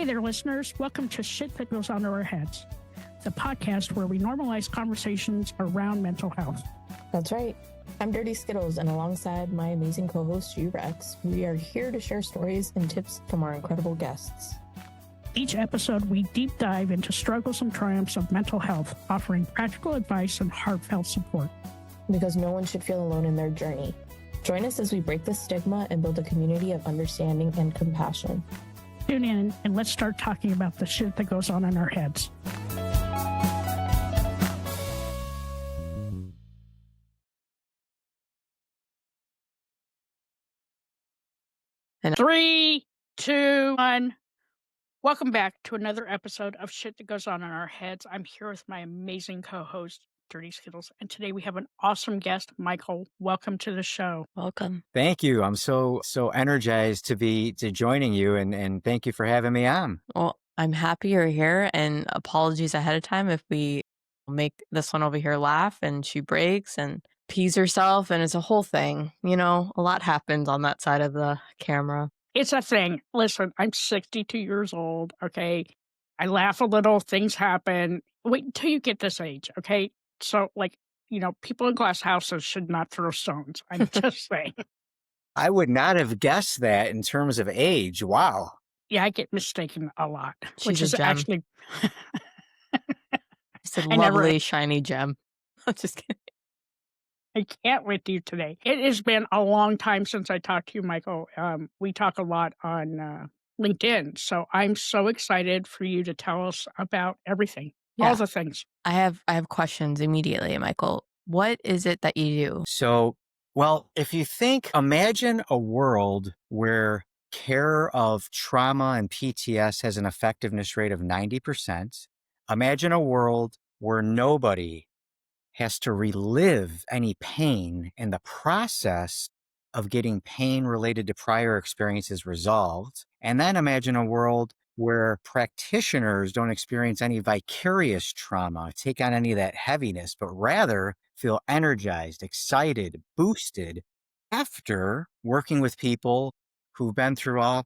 Hey there, listeners. Welcome to Shit That Goes On in Our Heads, the podcast where we normalize conversations around mental health. That's right. I'm Dirty Skittles, and alongside my amazing co-host, Rex, we are here to share stories and tips from our incredible guests. Each episode, we deep dive into struggles and triumphs of mental health, offering practical advice and heartfelt support. Because no one should feel alone in their journey. Join us as we break the stigma and build a community of understanding and compassion. Tune in and let's start talking about the shit that goes on in our heads. And 3, 2, 1. Welcome back to another episode of Shit That Goes On in Our Heads. I'm here with my amazing co-host, Dirty Skittles, and today we have an awesome guest, Michael. Welcome to the show. Welcome. Thank you. I'm so energized to joining you, and thank you for having me on. Well, I'm happy you're here, and apologies ahead of time if we make this one over here laugh and she breaks and pees herself, and it's a whole thing. You know, a lot happens on that side of the camera. It's a thing. Listen, I'm 62 years old, okay? I laugh a little, things happen. Wait until you get this age, okay? So, people in glass houses should not throw stones. I'm just saying. I would not have guessed that in terms of age. Wow. Yeah, I get mistaken a lot. She's which a is gem. actually... It's a lovely, shiny gem. I'm just kidding. I can't with you today. It has been a long time since I talked to you, Michael. We talk a lot on LinkedIn, so I'm so excited for you to tell us about everything, all the things. I have questions immediately, Michael. What is it that you do? So, well, if you imagine a world where care of trauma and PTSD has an effectiveness rate of 90%. Imagine a world where nobody has to relive any pain in the process of getting pain related to prior experiences resolved. And then imagine a world where practitioners don't experience any vicarious trauma, take on any of that heaviness, but rather feel energized, excited, boosted after working with people who've been through all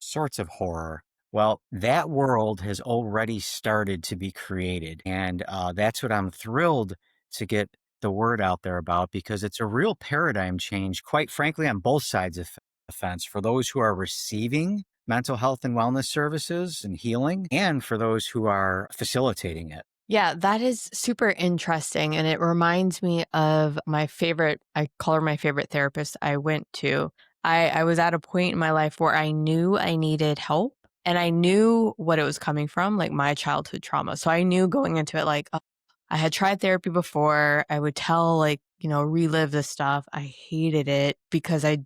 sorts of horror. Well, that world has already started to be created. And that's what I'm thrilled to get the word out there about, because it's a real paradigm change, quite frankly, on both sides of the fence, for those who are receiving mental health and wellness services and healing, and for those who are facilitating it. Yeah, that is super interesting. And it reminds me of my favorite, I call her my favorite therapist I went to. I was at a point in my life where I knew I needed help, and I knew what it was coming from, like my childhood trauma. So I knew going into it, like, I had tried therapy before. I would relive this stuff. I hated it because I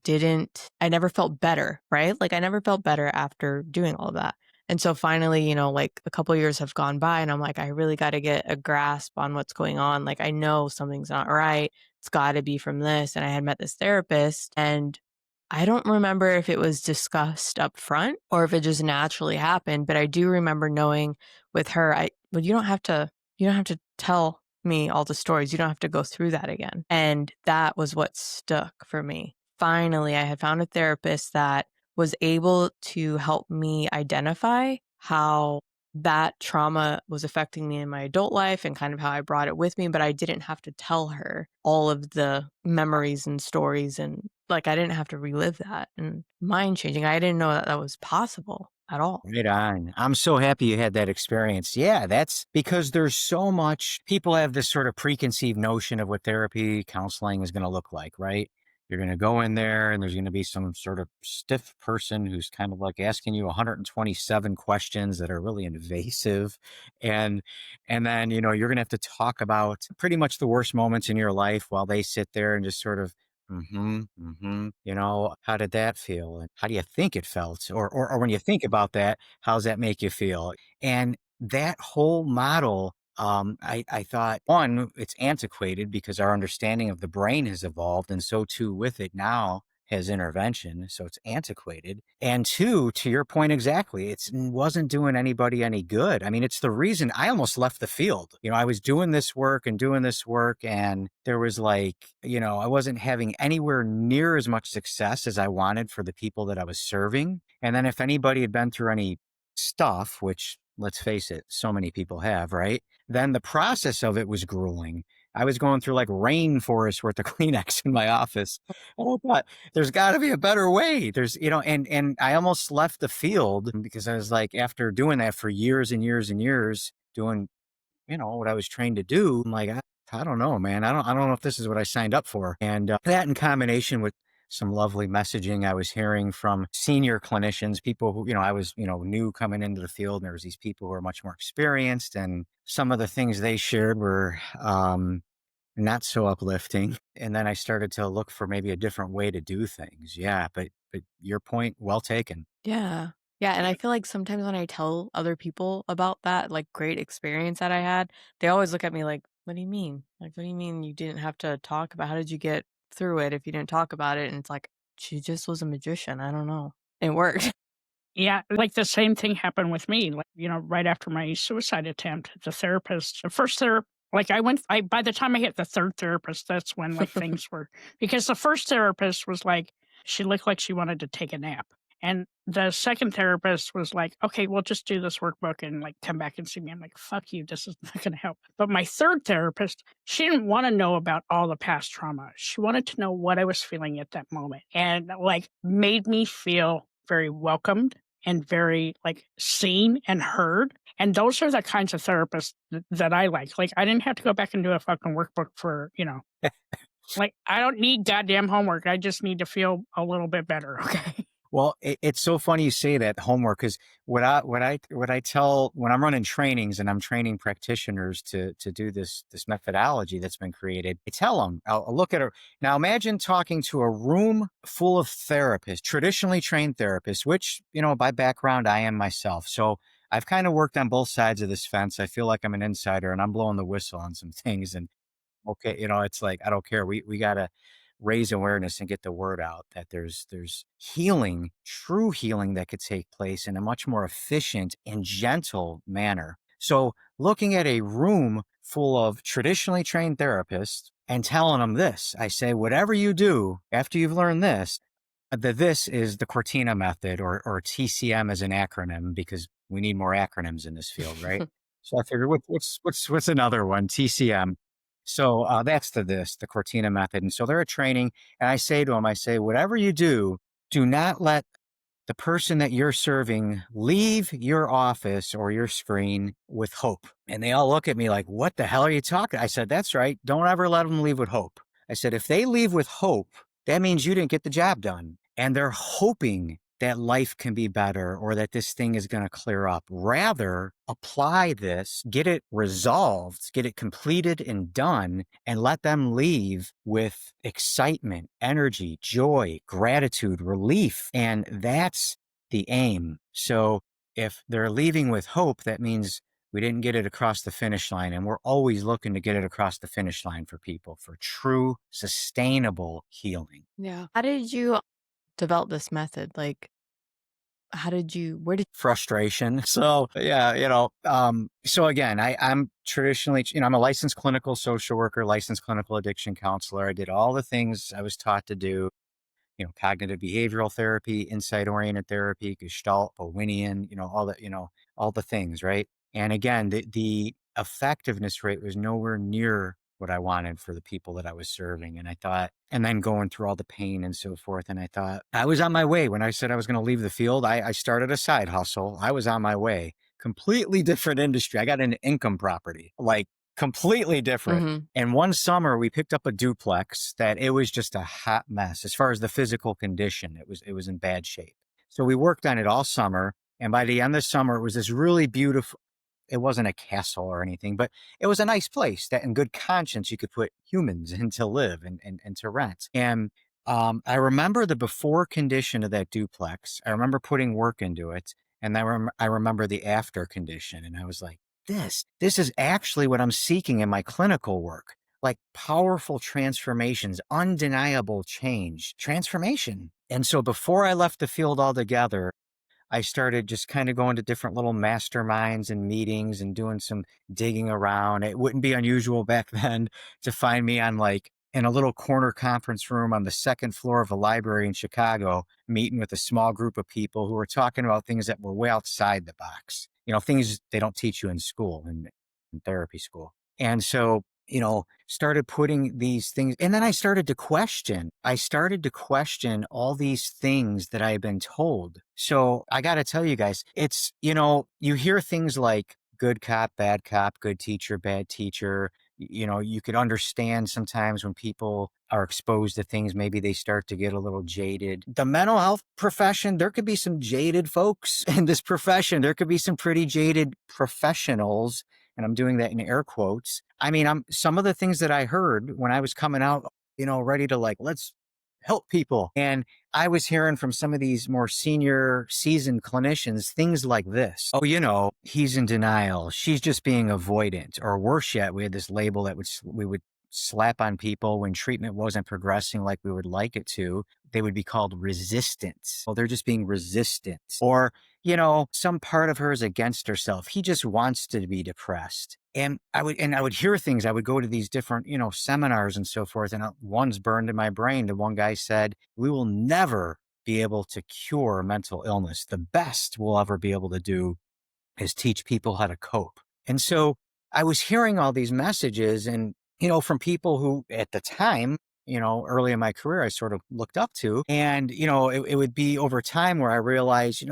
never felt better, right? Like I never felt better after doing all of that. And so finally, a couple of years have gone by and I'm like, I really got to get a grasp on what's going on. Like I know something's not right. It's got to be from this. And I had met this therapist, and I don't remember if it was discussed up front or if it just naturally happened, but I do remember knowing with her, you don't have to tell me all the stories. You don't have to go through that again. And that was what stuck for me. Finally, I had found a therapist that was able to help me identify how that trauma was affecting me in my adult life and kind of how I brought it with me, but I didn't have to tell her all of the memories and stories, and I didn't have to relive that. And mind changing, I didn't know that was possible at all. Right on. I'm so happy you had that experience. Yeah, that's because there's so much, people have this sort of preconceived notion of what therapy, counseling is going to look like, right? You're going to go in there and there's going to be some sort of stiff person who's kind of like asking you 127 questions that are really invasive. And then, you're going to have to talk about pretty much the worst moments in your life while they sit there and just sort of, how did that feel? And how do you think it felt? Or when you think about that, how does that make you feel? And that whole model, I thought, one, it's antiquated because our understanding of the brain has evolved, and so too with it now has intervention. So it's antiquated. And two, to your point exactly, it wasn't doing anybody any good. I mean, it's the reason I almost left the field. I was doing this work, and there was I wasn't having anywhere near as much success as I wanted for the people that I was serving. And then if anybody had been through any stuff, which let's face it, so many people have, right? Then the process of it was grueling. I was going through like rainforest worth of Kleenex in my office. And I thought, there's got to be a better way. And I almost left the field because I was like, after doing that for years and years and years, doing what I was trained to do. I'm like, I don't know, man. I don't know if this is what I signed up for. And that in combination with some lovely messaging I was hearing from senior clinicians, people who, I was, new coming into the field. And there was these people who were much more experienced. And some of the things they shared were not so uplifting. And then I started to look for maybe a different way to do things. Yeah. But your point, well taken. Yeah. Yeah, and I feel like sometimes when I tell other people about that, like, great experience that I had, they always look at me like, "What do you mean? Like, what do you mean you didn't have to talk about how did you get through it if you didn't talk about it?" And it's like, "She just was a magician, I don't know. It worked." Yeah, like the same thing happened with me. Like, right after my suicide attempt, the first therapist, like by the time I hit the third therapist, that's when like things were, because the first therapist was like, she looked like she wanted to take a nap. And the second therapist was like, okay, well, just do this workbook and like come back and see me. I'm like, fuck you, this is not going to help. But my third therapist, she didn't want to know about all the past trauma. She wanted to know what I was feeling at that moment and like made me feel very welcomed and very like seen and heard. And those are the kinds of therapists that I like. Like I didn't have to go back and do a fucking workbook for, like I don't need goddamn homework. I just need to feel a little bit better. Okay. Well, it's so funny you say that homework because what I tell when I'm running trainings and I'm training practitioners to do this methodology that's been created, I tell them I'll look at it now. Imagine talking to a room full of therapists, traditionally trained therapists, which by background I am myself. So I've kind of worked on both sides of this fence. I feel like I'm an insider and I'm blowing the whistle on some things. And okay, it's like I don't care. We gotta raise awareness and get the word out that there's healing, true healing that could take place in a much more efficient and gentle manner. So looking at a room full of traditionally trained therapists and telling them this, I say, whatever you do after you've learned this, this is the Cortina Method or TCM as an acronym because we need more acronyms in this field, right? So I figured what's another one? TCM. So that's the Cortina Method. And so they're a training, and I say to them, whatever you do, do not let the person that you're serving leave your office or your screen with hope. And they all look at me like, what the hell are you talking? I said, that's right. Don't ever let them leave with hope. I said, if they leave with hope, that means you didn't get the job done. And they're hoping that life can be better or that this thing is going to clear up. Rather, apply this, get it resolved, get it completed and done, and let them leave with excitement, energy, joy, gratitude, relief. And that's the aim. So if they're leaving with hope, that means we didn't get it across the finish line. And we're always looking to get it across the finish line for people for true, sustainable healing. Yeah. How did you develop this method? Like, where did Frustration. So yeah, so again, I'm traditionally, I'm a licensed clinical social worker, licensed clinical addiction counselor. I did all the things I was taught to do, cognitive behavioral therapy, insight oriented therapy, Gestalt, Bowenian, all the things, right? And again, the effectiveness rate was nowhere near what I wanted for the people that I was serving. And I thought, and then going through all the pain and so forth. And I thought I was on my way when I said I was going to leave the field. I started a side hustle. I was on my way. Completely different industry. I got into income property, like completely different. Mhm. And one summer we picked up a duplex that it was just a hot mess as far as the physical condition. It was in bad shape. So we worked on it all summer. And by the end of the summer, it was this really beautiful, it wasn't a castle or anything, but it was a nice place that in good conscience you could put humans in to live and to rent. And I remember the before condition of that duplex. I remember putting work into it. And I remember the after condition. And I was like, this is actually what I'm seeking in my clinical work. Like powerful transformations, undeniable change, transformation. And so before I left the field altogether, I started just kind of going to different little masterminds and meetings and doing some digging around. It wouldn't be unusual back then to find me on like in a little corner conference room on the second floor of a library in Chicago, meeting with a small group of people who were talking about things that were way outside the box, things they don't teach you in school, in therapy school. And so, started putting these things, and then I started to question. I started to question all these things that I had been told. So I got to tell you guys, you hear things like good cop, good teacher, bad teacher. You could understand sometimes when people are exposed to things, maybe they start to get a little jaded. The mental health profession, there could be some jaded folks in this profession. There could be some pretty jaded professionals, and I'm doing that in air quotes. I mean, some of the things that I heard when I was coming out, ready to let's help people. And I was hearing from some of these more senior seasoned clinicians things like this. Oh, he's in denial. She's just being avoidant. Or worse yet, we had this label that we would slap on people when treatment wasn't progressing like we would like it to. They would be called resistant. Well, they're just being resistant. Or, some part of her is against herself. He just wants to be depressed. And I would hear things. I would go to these different, seminars and so forth. And one's burned in my brain. The one guy said, we will never be able to cure mental illness. The best we'll ever be able to do is teach people how to cope. And so I was hearing all these messages and, from people who at the time, early in my career, I sort of looked up to. And, it would be over time where I realized,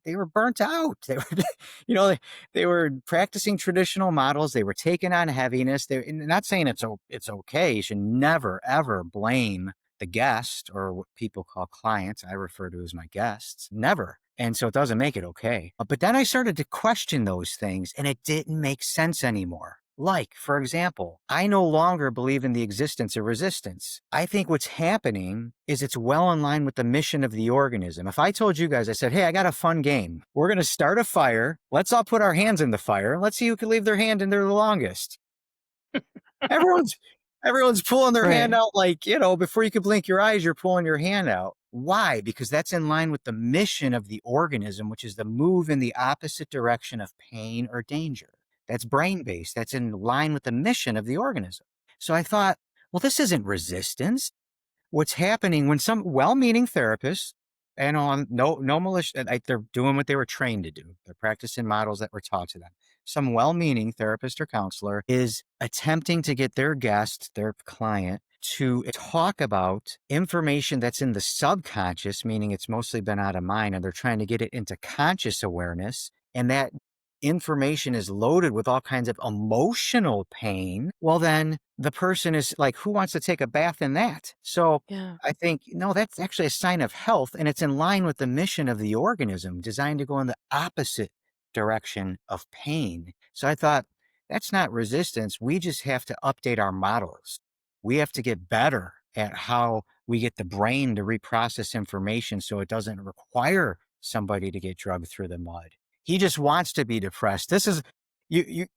they were burnt out. They were, they were practicing traditional models. They were taking on heaviness. They're not saying it's okay. You should never, ever blame the guest, or what people call clients. I refer to as my guests. Never. And so it doesn't make it okay. But then I started to question those things, and it didn't make sense anymore. Like, for example, I no longer believe in the existence of resistance. I think what's happening is it's well in line with the mission of the organism. If I told you guys, I said, hey, I got a fun game. We're going to start a fire. Let's all put our hands in the fire. Let's see who can leave their hand in there the longest. Everyone's pulling their hand Right. out before you could blink your eyes, you're pulling your hand out. Why? Because that's in line with the mission of the organism, which is to move in the opposite direction of pain or danger. That's brain-based. That's in line with the mission of the organism. So I thought, well, this isn't resistance. What's happening when some well-meaning therapists, and on no malicious, they're doing what they were trained to do. They're practicing models that were taught to them. Some well-meaning therapist or counselor is attempting to get their guest, their client, to talk about information that's in the subconscious, meaning it's mostly been out of mind, and they're trying to get it into conscious awareness. And that information is loaded with all kinds of emotional pain. Well, then the person is like, who wants to take a bath in that? So Yeah. I think, no, that's actually a sign of health, and it's in line with the mission of the organism, designed to go in the opposite direction of pain. So I thought, that's not resistance. We just have to update our models. We have to get better at how we get the brain to reprocess information so it doesn't require somebody to get drugged through the mud. He just wants to be depressed. This is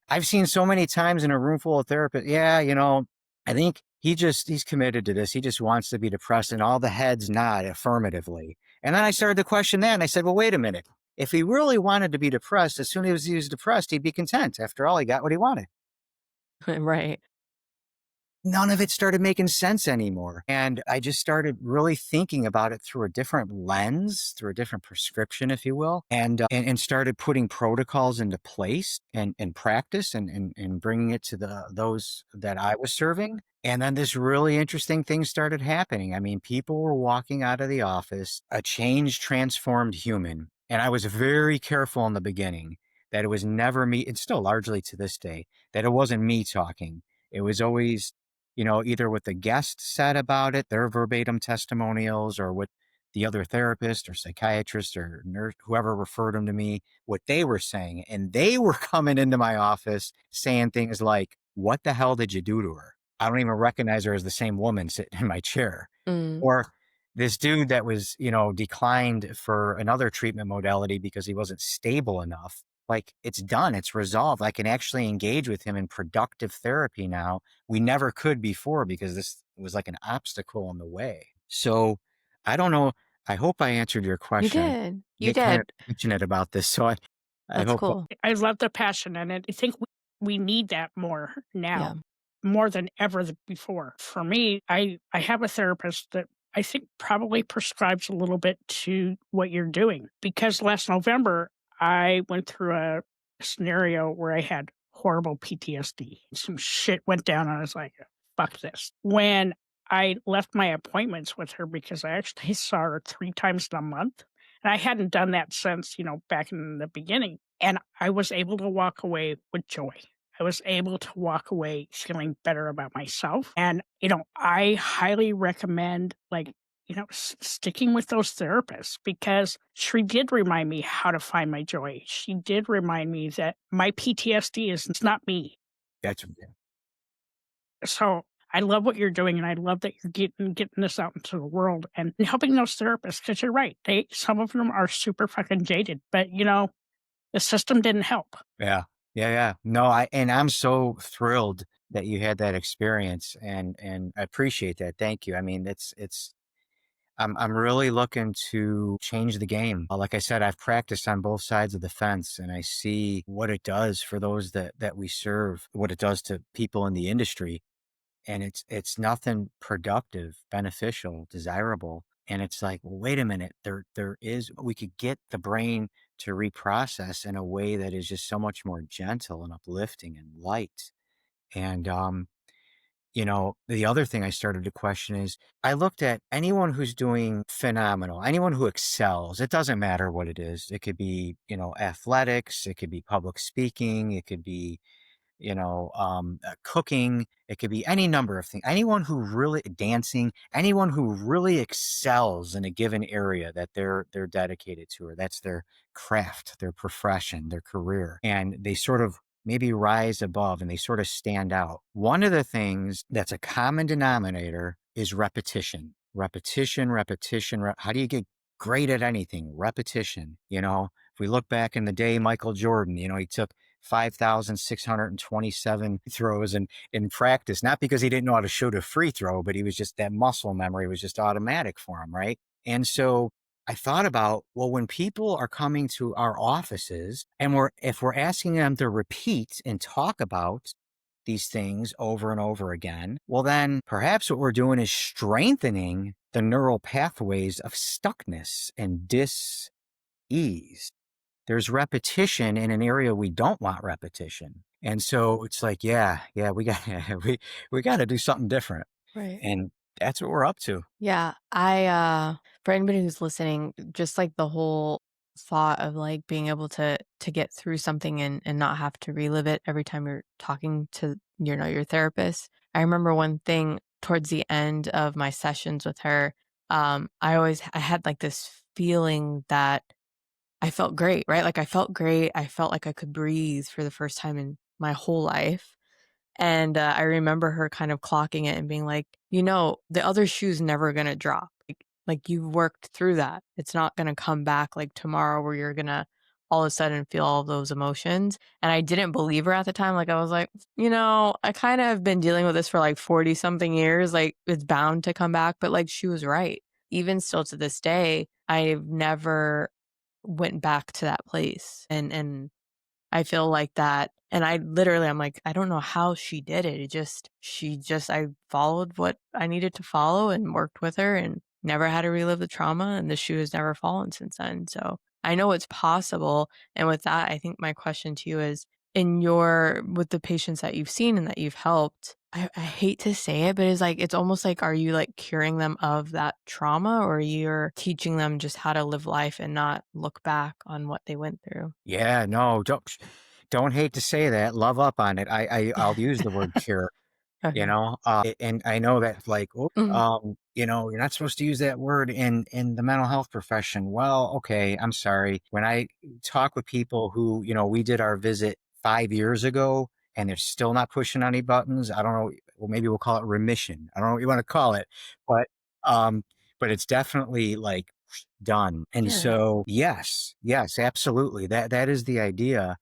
I've seen so many times in a room full of therapists. Yeah, I think he's committed to this. He just wants to be depressed, and all the heads nod affirmatively. And then I started to question that, and I said, well, wait a minute. If he really wanted to be depressed, as soon as he was depressed, he'd be content. After all, he got what he wanted. Right. None of it started making sense anymore. And I just started really thinking about it through a different lens, through a different prescription, if you will, and started putting protocols into place and practice and bringing it to those that I was serving. And then this really interesting thing started happening. I mean, people were walking out of the office, a changed, transformed human. And I was very careful in the beginning that it was never me. It's still largely to this day that it wasn't me talking. It was always either what the guest said about it, their verbatim testimonials, or what the other therapist or psychiatrist or nurse, whoever referred them to me, what they were saying. And they were coming into my office saying things like, what the hell did you do to her? I don't even recognize her as the same woman sitting in my chair. Mm. Or this dude that was, declined for another treatment modality because he wasn't stable enough. Like, it's done, it's resolved. I can actually engage with him in productive therapy now. We never could before because this was like an obstacle in the way. So I don't know. I hope I answered your You question. did. I You get kind of did. passionate about this. So I That's hope, cool. I love the passion in it. I think we need that more Yeah. now. more than ever before. For me, I have a therapist that I think probably prescribes a little bit to what you're doing because last November I went through a scenario where I had horrible PTSD. Some shit went down and I was like, fuck this. When I left my appointments with her because I actually saw her 3 times in a month. And I hadn't done that since, back in the beginning. And I was able to walk away with joy. I was able to walk away feeling better about myself. And, I highly recommend, like, sticking with those therapists because she did remind me how to find my joy. She did remind me that my PTSD is it's not me. That's So I love what you're doing, and I love that you're getting this out into the world and helping those therapists. Because you're right, some of them are super fucking jaded, but the system didn't help. yeah. Yeah, yeah. No, I'm so thrilled that you had that experience and I appreciate that. Thank you. I mean, I'm really looking to change the game. Like I said, I've practiced on both sides of the fence and I see what it does for those that we serve, what it does to people in the industry. And it's nothing productive, beneficial, desirable. And it's like, well, wait a minute, we could get the brain to reprocess in a way that is just so much more gentle and uplifting and light. And the other thing I started to question is I looked at anyone who's doing phenomenal, anyone who excels. It doesn't matter what it is. It could be, athletics, it could be public speaking, it could be cooking. It could be any number of things. Anyone who really dancing, anyone who really excels in a given area that they're dedicated to, or that's their craft, their profession, their career, and they sort of maybe rise above and they sort of stand out. One of the things that's a common denominator is repetition. Repetition, repetition. How do you get great at anything? Repetition. If we look back in the day, Michael Jordan, he took 5,627 throws in practice, not because he didn't know how to shoot a free throw, but he was just that muscle memory was just automatic for him, right? And so I thought about, well, when people are coming to our offices and if we're asking them to repeat and talk about these things over and over again, well, then perhaps what we're doing is strengthening the neural pathways of stuckness and dis-ease. There's repetition in an area we don't want repetition. And so it's like, yeah, we got we got to do something different. Right. And that's what we're up to. Yeah. For anybody who's listening, just like the whole thought of like being able to get through something and not have to relive it every time you're talking to, your therapist. I remember one thing towards the end of my sessions with her, I had like this feeling that I felt great, right? Like I felt great. I felt like I could breathe for the first time in my whole life. And I remember her kind of clocking it and being like, the other shoe's never going to drop. Like you've worked through that. It's not going to come back like tomorrow where you're going to all of a sudden feel all of those emotions. And I didn't believe her at the time. Like I was like, I kind of have been dealing with this for like 40 something years. Like it's bound to come back. But like she was right. Even still to this day, I've never went back to that place. And I feel like that. And I'm like, I don't know how she did it. I followed what I needed to follow and worked with her and never had to relive the trauma. And the shoe has never fallen since then. So I know it's possible. And with that, I think my question to you is with the patients that you've seen and that you've helped, I hate to say it, but it's almost like, are you like curing them of that trauma or you're teaching them just how to live life and not look back on what they went through? Yeah, no, don't hate to say that. Love up on it. I'll use the word cure. Okay. And I know that like, Mhm. you're not supposed to use that word in the mental health profession. Well, okay, I'm sorry. When I talk with people who, we did our visit 5 years ago and they're still not pushing any buttons, I don't know. Well, maybe we'll call it remission. I don't know what you want to call it, but, um, but it's definitely like done. And Yeah. so, yes, absolutely. That is the idea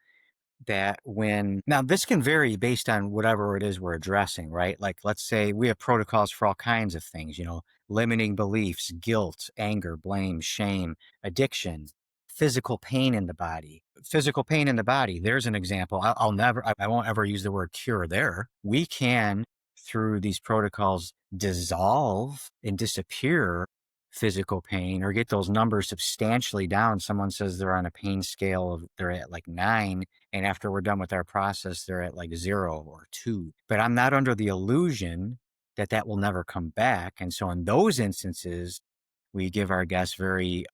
that now this can vary based on whatever it is we're addressing, right? Like, let's say we have protocols for all kinds of things, limiting beliefs, guilt, anger, blame, shame, addiction, physical pain in the body. Physical pain in the body. There's an example. I won't ever use the word cure there. We can through these protocols dissolve and disappear physical pain or get those numbers substantially down. Someone says they're on a pain scale of they're at like 9, and after we're done with our process, they're at like 0 or 2. But I'm not under the illusion that that will never come back. And so in those instances, we give our guests very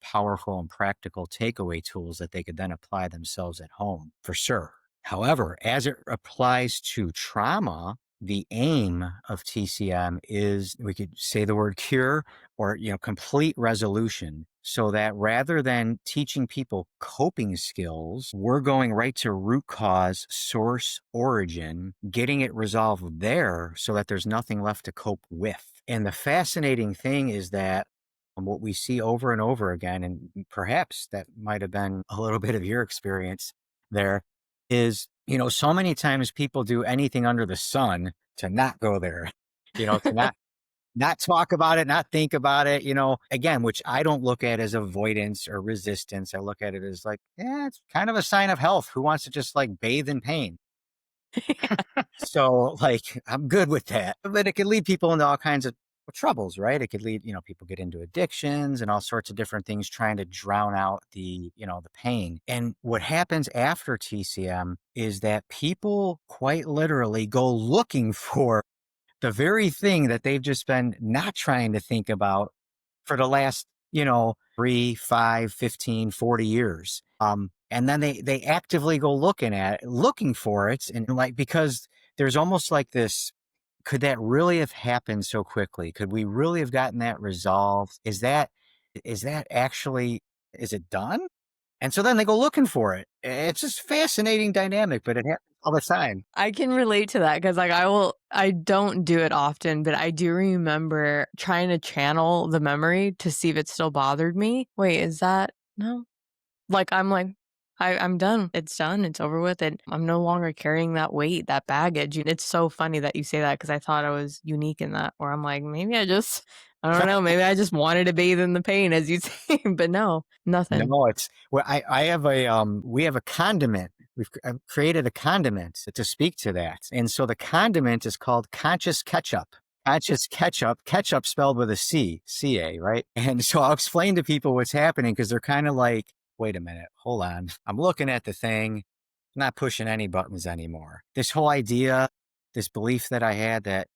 powerful and practical takeaway tools that they could then apply themselves at home for sure. However, as it applies to trauma, the aim of TCM is, we could say the word cure or, complete resolution, so that rather than teaching people coping skills, we're going right to root cause, source, origin, getting it resolved there so that there's nothing left to cope with. And the fascinating thing is that what we see over and over again, and perhaps that might have been a little bit of your experience there, is, so many times people do anything under the sun to not go there, to not talk about it, not think about it, again, which I don't look at as avoidance or resistance. I look at it as like, yeah, it's kind of a sign of health. Who wants to just like bathe in pain? So like, I'm good with that, but it could lead people into all kinds of troubles, right? It could lead, people get into addictions and all sorts of different things trying to drown out the pain. And what happens after TCM is that people quite literally go looking for the very thing that they've just been not trying to think about for the last, 3, 5, 15, 40 years. And then they actively go looking for it. And like, because there's almost like this, could that really have happened so quickly? Could we really have gotten that resolved? Is that actually, is it done? And so then they go looking for it. It's just fascinating dynamic, but it happens all the time. I can relate to that because, like, I don't do it often, but I do remember trying to channel the memory to see if it still bothered me. Wait, is that no? Like, I'm done. It's done. It's over with. And I'm no longer carrying that weight, that baggage. It's so funny that you say that because I thought I was unique in that, where I'm like, maybe I don't know, maybe I just wanted to bathe in the pain, as you say, but no, nothing. No, it's well, I have we have a condiment. I've created a condiment to speak to that. And so the condiment is called conscious ketchup. Conscious ketchup spelled with a C-A, right? And so I'll explain to people what's happening because they're kind of like, wait a minute, hold on. I'm looking at the thing, not pushing any buttons anymore. This whole idea, this belief that I had that,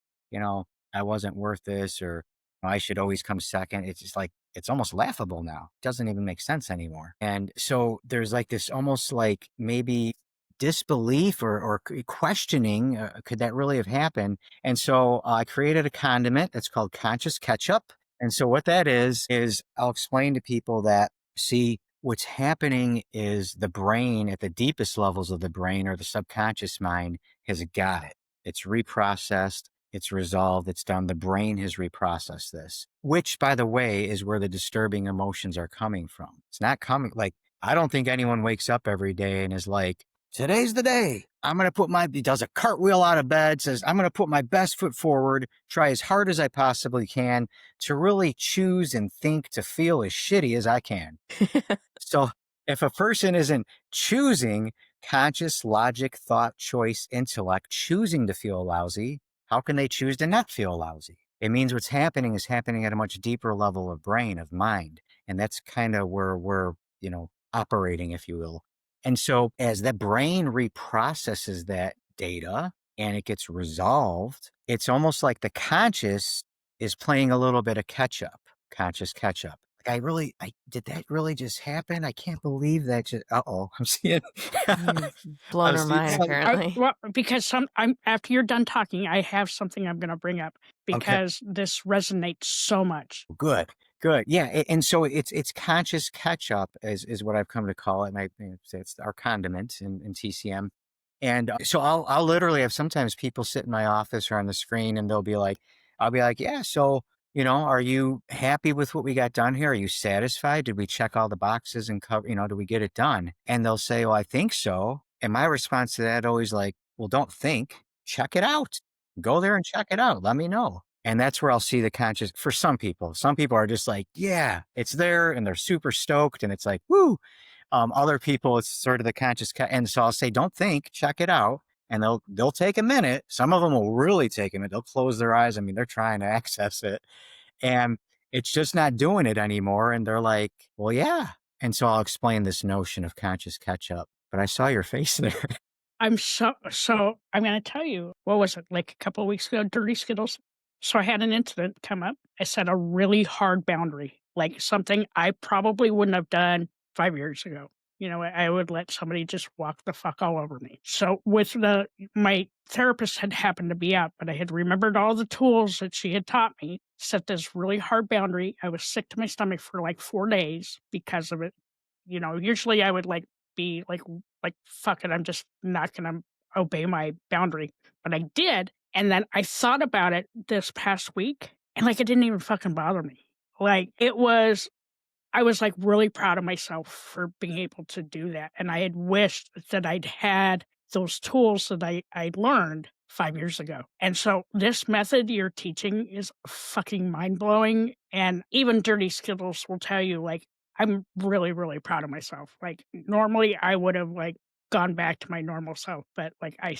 I wasn't worth this or I should always come second. It's just like, it's almost laughable now. It doesn't even make sense anymore. And so there's like this almost like maybe disbelief or questioning, could that really have happened? And so I created a condiment that's called conscious ketchup. And so what that is I'll explain to people that, see, what's happening is the brain at the deepest levels of the brain or the subconscious mind has got it. It's reprocessed. It's resolved. It's done. The brain has reprocessed this, which, by the way, is where the disturbing emotions are coming from. It's not coming like, I don't think anyone wakes up every day and is like, today's the day. I'm going to he does a cartwheel out of bed, says, I'm going to put my best foot forward, try as hard as I possibly can to really choose and think to feel as shitty as I can. So if a person isn't choosing conscious logic, thought, choice, intellect, choosing to feel lousy, how can they choose to not feel lousy? It means what's happening is happening at a much deeper level of brain, of mind. And that's kind of where we're, operating, if you will. And so as the brain reprocesses that data and it gets resolved, it's almost like the conscious is playing a little bit of conscious catch up. Like did that really just happen? I can't believe that. I'm seeing. Blown her mind, apparently. Well, because I'm after you're done talking, I have something I'm going to bring up because this resonates so much. Good. Yeah. And so it's conscious catch up is what I've come to call it. And I say it's our condiment in TCM. And so I'll literally have sometimes people sit in my office or on the screen and I'll be like, yeah, so, are you happy with what we got done here? Are you satisfied? Did we check all the boxes and cover, did we get it done? And they'll say, well, I think so. And my response to that always like, well, don't think, check it out. Go there and check it out. Let me know. And that's where I'll see the conscious for some people. Some people are just like, yeah, it's there and they're super stoked and it's like, woo. Other people, it's sort of the conscious. And so I'll say, don't think, check it out. and they'll take a minute. Some of them will really take a minute. They'll close their eyes. I mean, they're trying to access it, and it's just not doing it anymore. And they're like, "Well, yeah." And so I'll explain this notion of conscious catch up. But I saw your face there. I'm gonna tell you, what was it, like, a couple of weeks ago, Dirty Skittles? So I had an incident come up. I set a really hard boundary, like, something I probably wouldn't have done 5 years ago. You know, I would let somebody just walk the fuck all over me. So with my therapist had happened to be out, but I had remembered all the tools that she had taught me, set this really hard boundary. I was sick to my stomach for, like, 4 days because of it. You know, usually I would, like, be like, "Fuck it, I'm just not gonna obey my boundary." But I did, and then I thought about it this past week, and, like, it didn't even fucking bother me. Like, I was, like, really proud of myself for being able to do that, and I had wished that I'd had those tools that I'd learned 5 years ago. And so this method you're teaching is fucking mind-blowing, and even Dirty Skittles will tell you, like, I'm really, really proud of myself. Like, normally, I would have, like, gone back to my normal self, but, like, I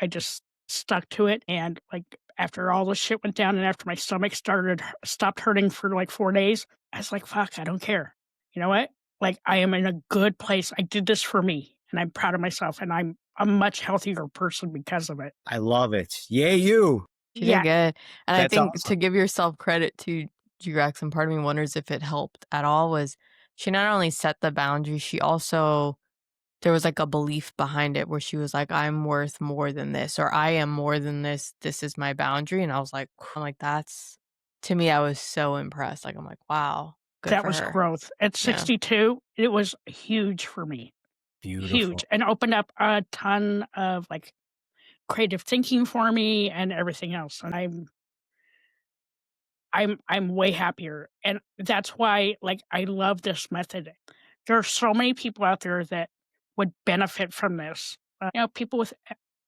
just stuck to it, and, like, after all the shit went down and after my stomach stopped hurting for, like, 4 days, I was like, "Fuck, I don't care." You know what? Like, I am in a good place. I did this for me, and I'm proud of myself, and I'm a much healthier person because of it. I love it. Yay, you. She did Yeah, good. And I That's think awesome. to give yourself credit to G-Rex, and part of me wonders if it helped at all, was she not only set the boundary, she also there was like a belief behind it where she was like, I'm worth more than this, or I am more than this. This is my boundary. And I was like, I'm like, that's to me, I was so impressed. Like, I'm like, wow, good that for was her. growth. At Yeah. 62, it was huge for me, huge, Beautiful. and opened up a ton of, like, creative thinking for me and everything else, and I'm way happier, and that's why, like, I love this method. There are so many people out there that would benefit from this. You know, people with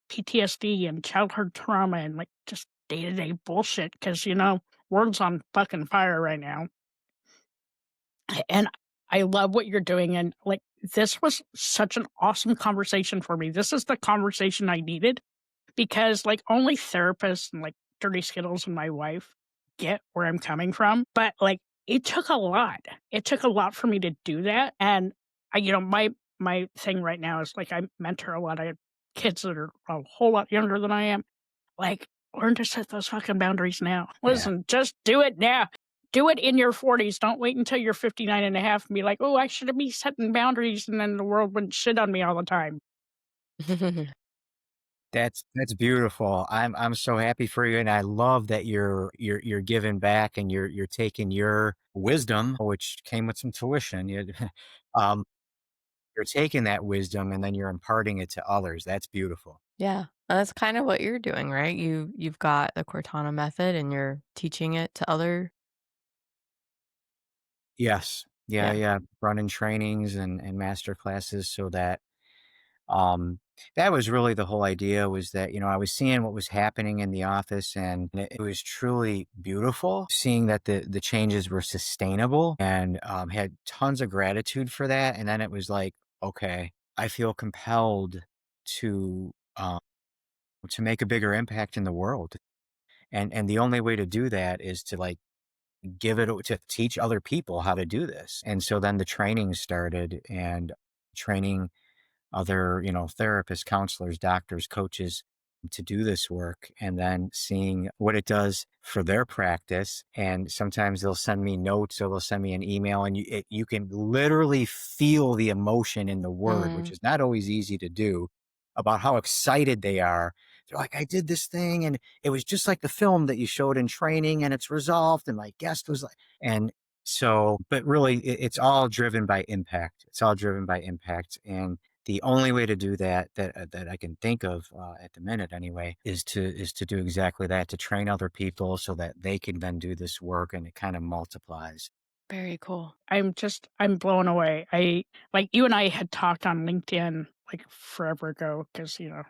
PTSD and childhood trauma and, like, just day-to-day bullshit because, you know, world's on fucking fire right now, and I love what you're doing, and, like, this was such an awesome conversation for me. This is the conversation I needed. Because, like, only therapists and, like, Dirty Skittles and my wife get where I'm coming from, but, like, it took a lot. It took a lot for me to do that, and my thing right now is, like, I mentor a lot of kids that are a whole lot younger than I am. Like, learn to set those fucking boundaries now. Yeah. Listen, just do it now. Do it in your 40s. Don't wait until you're 59 and a half and be like, "Oh, I should be setting boundaries," and then the world wouldn't shit on me all the time. That's beautiful. I'm so happy for you, and I love that you're giving back and you're taking your wisdom, which came with some tuition. Um, you're taking that wisdom and then you're imparting it to others. That's beautiful. Yeah. And that's kind of what you're doing, right? You've got the Cortana method and you're teaching it to other. Yes. Yeah, Yeah. yeah. Running trainings and master classes so that Um, that was really the whole idea was that, I was seeing what was happening in the office and it was truly beautiful seeing that the changes were sustainable and had tons of gratitude for that. And then it was like, okay, I feel compelled to to make a bigger impact in the world. And the only way to do that is to like to teach other people how to do this. And so then the training started and training other, therapists, counselors, doctors, coaches to do this work and then seeing what it does for their practice. And sometimes they'll send me notes or they'll send me an email and you can literally feel the emotion in the word, which Mm, is not always easy to do about how excited they are. They're like, I did this thing and it was just like the film that you showed in training and it's resolved. And my guest was like, and so, but really it's all driven by impact. It's all driven by impact. And the only way to do that I can think of at the minute anyway is to do exactly that, to train other people so that they can then do this work and it kind of multiplies. very cool. I'm blown away. Like, you and I had talked on LinkedIn, like, forever ago because, you know,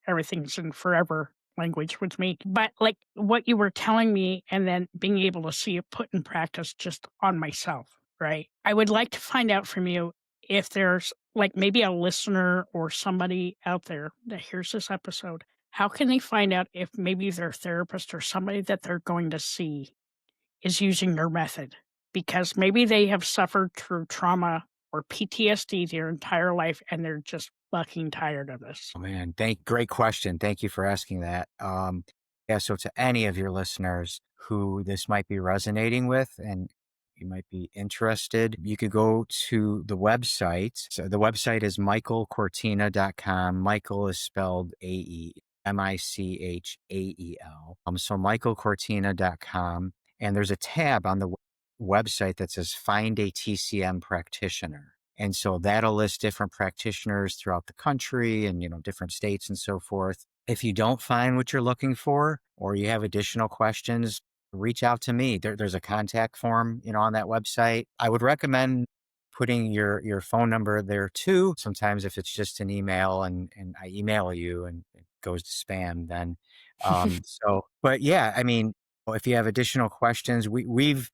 everything's in forever language with me. But, like, what you were telling me and then being able to see it put in practice just on myself, right? I would like to find out from you if there's like maybe a listener or somebody out there that hears this episode, how can they find out if maybe their therapist or somebody that they're going to see is using your method? Because maybe they have suffered through trauma or PTSD their entire life and they're just fucking tired of this. Oh man, great question. Thank you for asking that. Yeah, so to any of your listeners who this might be resonating with and you might be interested, you could go to the website. So the website is michaelcortina.com. Michael is spelled Michael. So michaelcortina.com. And there's a tab on the website that says Find a TCM Practitioner. And so that'll list different practitioners throughout the country and, different states and so forth. If you don't find what you're looking for or you have additional questions, reach out to me. There's a contact form, on that website. I would recommend putting your phone number there too. Sometimes if it's just an email and I email you and it goes to spam, then but yeah, I mean, if you have additional questions, we've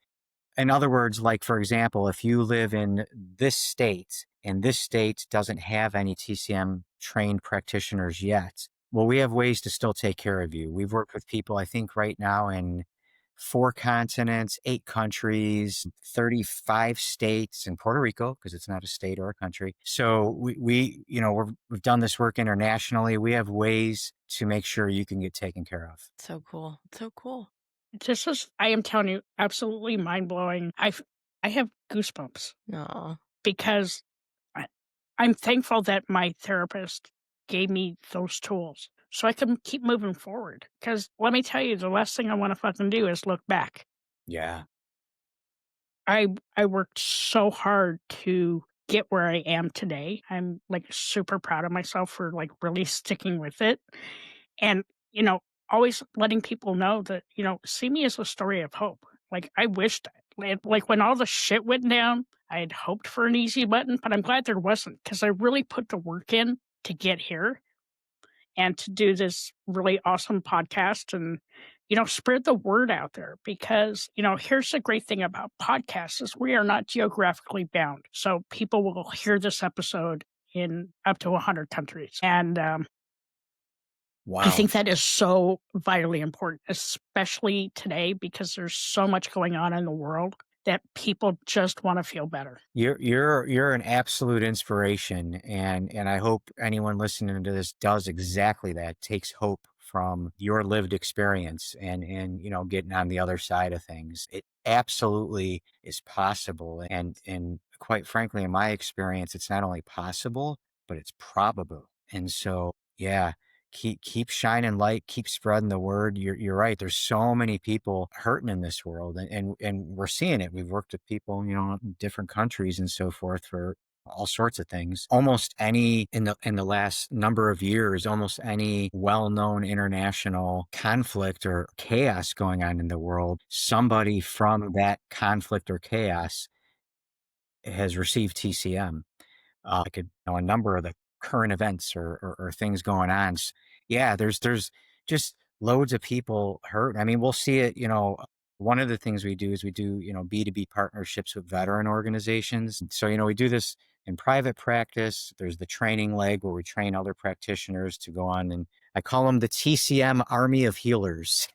in other words, like, for example, if you live in this state and this state doesn't have any TCM trained practitioners yet, well, we have ways to still take care of you. We've worked with people, I think, right now in 4 continents, 8 countries, 35 states, and Puerto Rico, because it's not a state or a country. So we've done this work internationally. We have ways to make sure you can get taken care of. So cool. So cool. This is, I am telling you, absolutely mind blowing. I have goosebumps No. because I, I'm thankful that my therapist gave me those tools so I can keep moving forward. Because let me tell you, the last thing I want to fucking do is look back. Yeah. I worked so hard to get where I am today. I'm like super proud of myself for like really sticking with it. And, always letting people know that, see me as a story of hope. Like I wished like when all the shit went down, I had hoped for an easy button, but I'm glad there wasn't because I really put the work in to get here and to do this really awesome podcast and spread the word out there because here's the great thing about podcasts is we are not geographically bound, so people will hear this episode in up to 100 countries. And I Wow. think that is so vitally important, especially today because there's so much going on in the world that people just want to feel better. You're an absolute inspiration, and I hope anyone listening to this does exactly that. Takes hope from your lived experience and getting on the other side of things. It absolutely is possible, and quite frankly, in my experience, it's not only possible, but it's probable. And so, yeah, keep shining light, keep spreading the word. You're right. There's so many people hurting in this world, and we're seeing it. We've worked with people, in different countries and so forth for all sorts of things. Almost any in the last number of years, almost any well-known international conflict or chaos going on in the world, somebody from that conflict or chaos has received TCM. Like a number of the current events or things going on. Yeah, there's just loads of people hurt. I mean, we'll see it. One of the things we do is we do B2B partnerships with veteran organizations. So we do this in private practice. There's the training leg where we train other practitioners to go on, and I call them the TCM Army of Healers.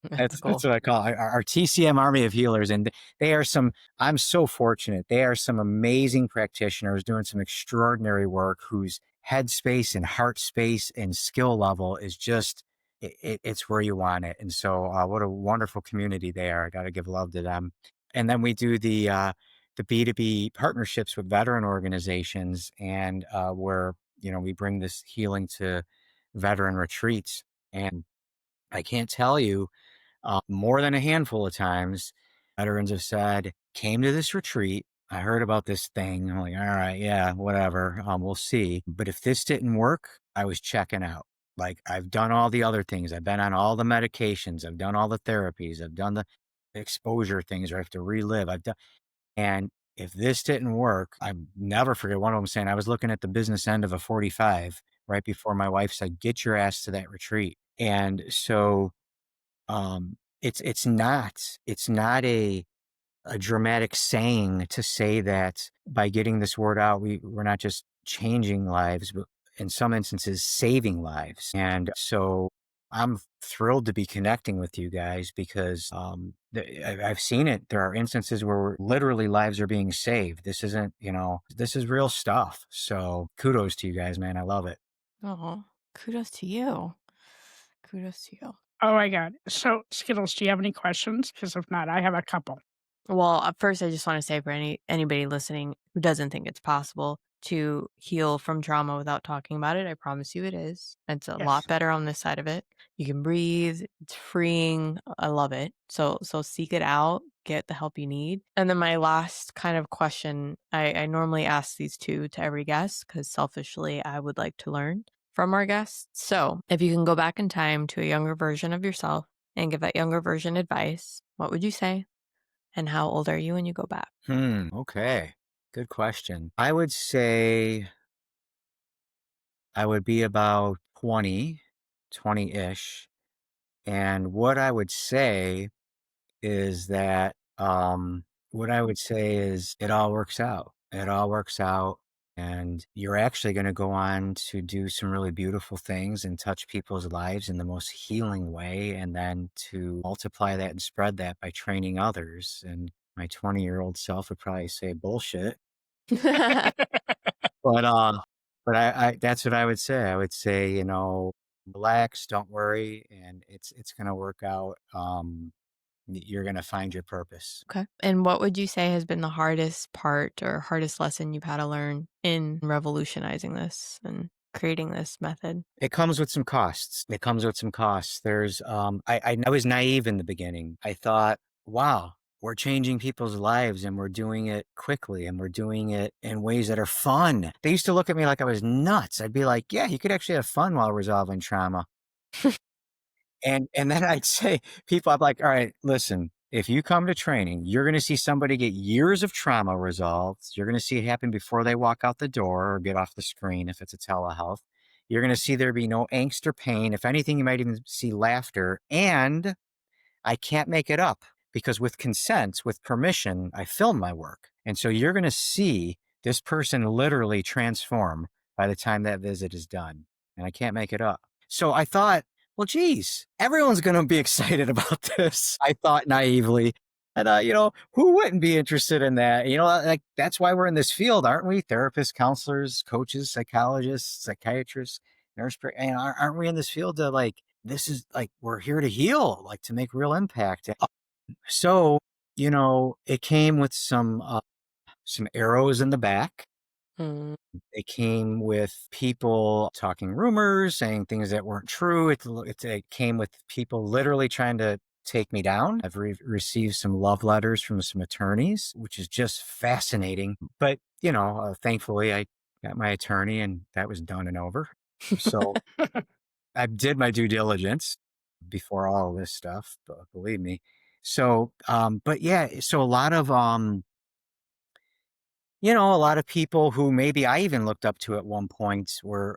That's That's cool. what I call our TCM Army of Healers, and they are some. I'm so fortunate. They are some amazing practitioners doing some extraordinary work, whose headspace and heart space and skill level is just it's where you want it. And so, what a wonderful community they are. I got to give love to them. And then we do the B2B partnerships with veteran organizations, and where we bring this healing to veteran retreats. And I can't tell you more than a handful of times, veterans have said, came to this retreat. I heard about this thing. I'm like, all right, yeah, whatever. We'll see. But if this didn't work, I was checking out. Like I've done all the other things. I've been on all the medications. I've done all the therapies. I've done the exposure things where I have to relive. And if this didn't work, I never forget one of them saying, I was looking at the business end of a 45 right before my wife said, get your ass to that retreat. And so, it's not a a dramatic saying to say that by getting this word out, we're not just changing lives, but in some instances, saving lives. And so I'm thrilled to be connecting with you guys because I've seen it. There are instances where literally lives are being saved. This isn't, this is real stuff. So kudos to you guys, man. I love it. Oh, kudos to you. Kudos to you. Oh my god. So, Skittles, do you have any questions? Because if not, I have a couple. Well, at first, I just want to say for anybody listening who doesn't think it's possible to heal from trauma without talking about it, I promise you it is. It's a lot Yes. better on this side of it. You can breathe. It's freeing. I love it. So seek it out. Get the help you need. And then my last kind of question, I normally ask these two to every guest because selfishly, I would like to learn from our guests. So if you can go back in time to a younger version of yourself and give that younger version advice, what would you say? And how old are you when you go back? Okay. Good question. I would say I would be about 20-ish. And what I would say is that, what I would say is it all works out. It all works out. And you're actually going to go on to do some really beautiful things and touch people's lives in the most healing way. And then to multiply that and spread that by training others. And my 20-year-old self would probably say bullshit. But, but that's what I would say. I would say, relax, don't worry, and it's gonna work out. You're gonna find your purpose. Okay. And what would you say has been the hardest part or hardest lesson you've had to learn in revolutionizing this and creating this method? It comes with some costs. It comes with some costs. There's, I was naive in the beginning. I thought, wow, we're changing people's lives and we're doing it quickly and we're doing it in ways that are fun. They used to look at me like I was nuts. I'd be like, yeah, you could actually have fun while resolving trauma. And then I'd say people, I'm like, all right, listen, if you come to training, you're going to see somebody get years of trauma resolved. You're going to see it happen before they walk out the door or get off the screen if it's a telehealth. You're going to see there be no angst or pain. If anything, you might even see laughter. And I can't make it up because with consent, with permission, I film my work. And so you're going to see this person literally transform by the time that visit is done. And I can't make it up. So I thought, well, geez, everyone's going to be excited about this. I thought naively. And, who wouldn't be interested in that? Like that's why we're in this field, aren't we? Therapists, counselors, coaches, psychologists, psychiatrists, nurse, and aren't we in this field to this is like, we're here to heal, like to make real impact. So, it came with some arrows in the back. Mm. It came with people talking rumors, saying things that weren't true. It came with people literally trying to take me down. I've received some love letters from some attorneys, which is just fascinating. But, thankfully I got my attorney and that was done and over. So I did my due diligence before all of this stuff, believe me. So, but yeah, so a lot of people who maybe I even looked up to at one point would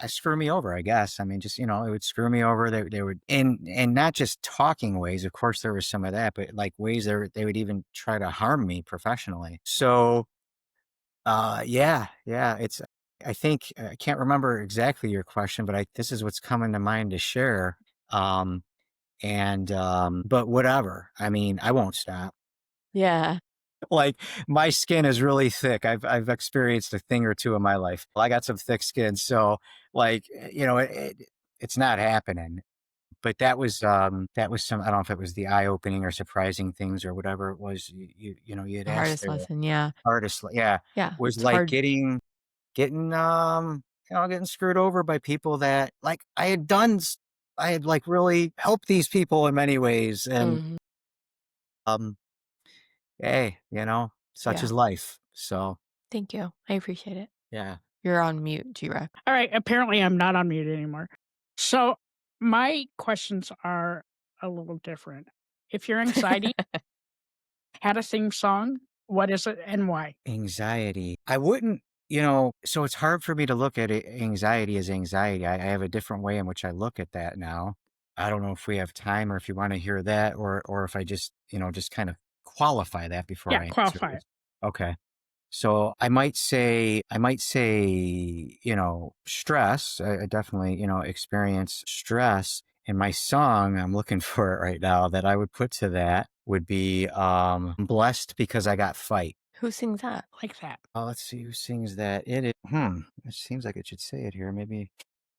screw me over, I guess. I mean, just, it would screw me over. They would, and not just talking ways. Of course, there was some of that, but like ways they would even try to harm me professionally. So, yeah, I think I can't remember exactly your question, but this is what's coming to mind to share. But whatever. I mean, I won't stop. Yeah. Like my skin is really thick. I've experienced a thing or two in my life. I got some thick skin, so it's not happening. But that was some. I don't know if it was the eye opening or surprising things or whatever it was. You had The asked hardest there. lesson. Yeah. Hardest, yeah, Yeah. was It's like hard. getting screwed over by people that like I had like really helped these people in many ways, and Mhm. um, hey, such Yeah. is life. So Thank you. I appreciate it. yeah. You're on mute, G-Rex. All right, apparently I'm not on mute anymore. So, my questions are a little different. If your anxiety had a theme song, what is it and why? Anxiety. I wouldn't, so it's hard for me to look at anxiety as anxiety. I have a different way in which I look at that now. I don't know if we have time or if you want to hear that or if I just, just kind of qualify that before Yeah, I answer qualify this. it. Okay. So I might say, stress. I definitely, experience stress. And my song, I'm looking for it right now, that I would put to that would be I'm blessed because I got fight. Who sings that? Like that. Let's see who sings that. It seems like it should say it here. Maybe.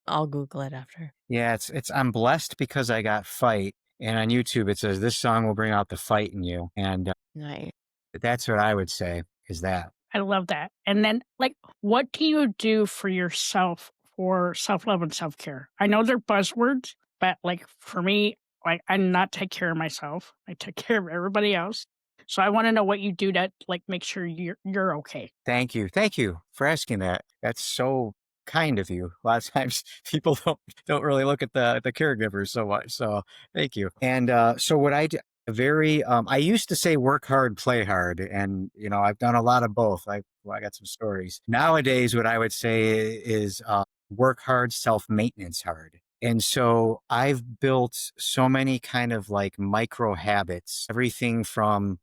I'll Google it after. Yeah, it's I'm blessed because I got fight. And on YouTube it says this song will bring out the fight in you. And Nice. that's what I would say is that. I love that. And then, like, what do you do for yourself for self-love and self-care? I know they're buzzwords, but, like, for me, like, I not take care of myself. I take care of everybody else. So I wanna know what you do to, like, make sure you're okay. Thank you. Thank you for asking that. That's so kind of you. A lot of times people don't really look at the caregivers so much. So thank you. And so what I do I used to say work hard, play hard. And I've done a lot of both. I got some stories. Nowadays, what I would say is work hard, self-maintenance hard. And so I've built so many kind of like micro habits, everything from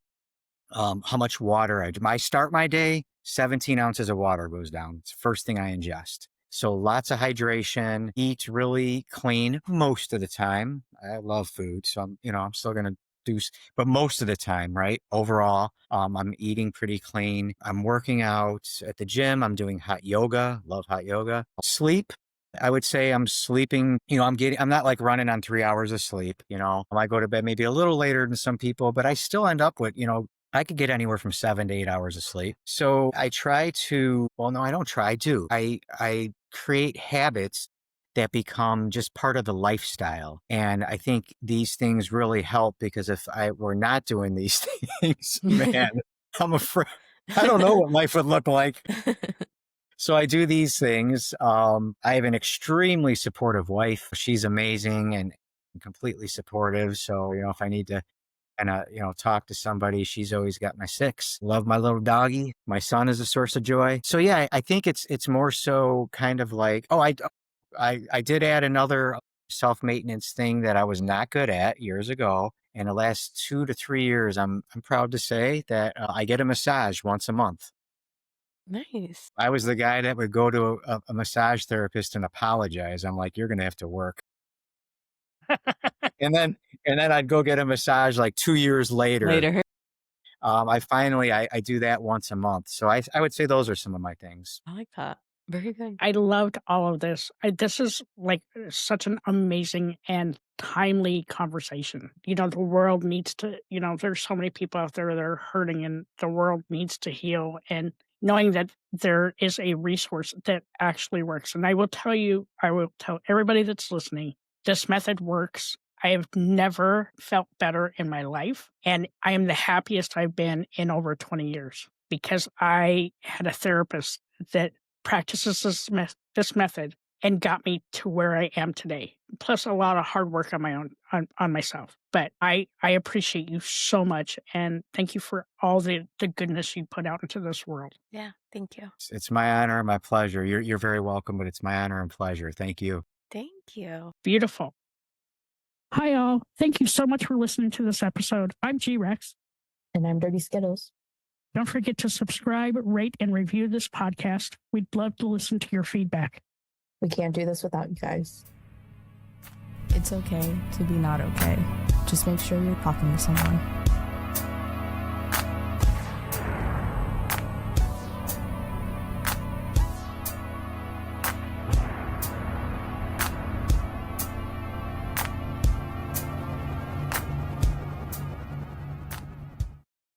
how much water I start my day, 17 ounces of water goes down. It's the first thing I ingest. So lots of hydration, eat really clean most of the time. I love food. So I'm still going to but most of the time, right? Overall, I'm eating pretty clean. I'm working out at the gym. I'm doing hot yoga. Love hot yoga. Sleep. I would say I'm sleeping, I'm not like running on 3 hours of sleep. I go to bed maybe a little later than some people, but I still end up with, I could get anywhere from 7 to 8 hours of sleep. So I try to, well, no, I don't try to. I create habits that become just part of the lifestyle. And I think these things really help because if I were not doing these things, man, I'm afraid, I don't know what life would look like. So I do these things. I have an extremely supportive wife. She's amazing and completely supportive. So, if I need to talk to somebody, she's always got my six. Love my little doggy. My son is a source of joy. So yeah, I think it's more so kind of like, I did add another self-maintenance thing that I was not good at years ago. In the last 2 to 3 years, I'm proud to say that I get a massage once a month. Nice. I was the guy that would go to a massage therapist and apologize. I'm like, you're going to have to work. And then I'd go get a massage like 2 years later. Later. I do that once a month. So I would say those are some of my things. I like that. Very good. I loved all of this. This is like such an amazing and timely conversation. The world needs to, there's so many people out there that are hurting and the world needs to heal. And knowing that there is a resource that actually works. And I will tell everybody that's listening, this method works. I have never felt better in my life. And I am the happiest I've been in over 20 years because I had a therapist that practices this method and got me to where I am today. Plus a lot of hard work on my own, on myself. But I appreciate you so much. And thank you for all the goodness you put out into this world. Yeah. Thank you. It's my honor and my pleasure. You're very welcome, but it's my honor and pleasure. Thank you. Thank you. Beautiful. Hi, all. Thank you so much for listening to this episode. I'm G-Rex. And I'm Dirty Skittles. Don't forget to subscribe, rate, and review this podcast. We'd love to listen to your feedback. We can't do this without you guys. It's okay to be not okay. Just make sure you're talking to someone.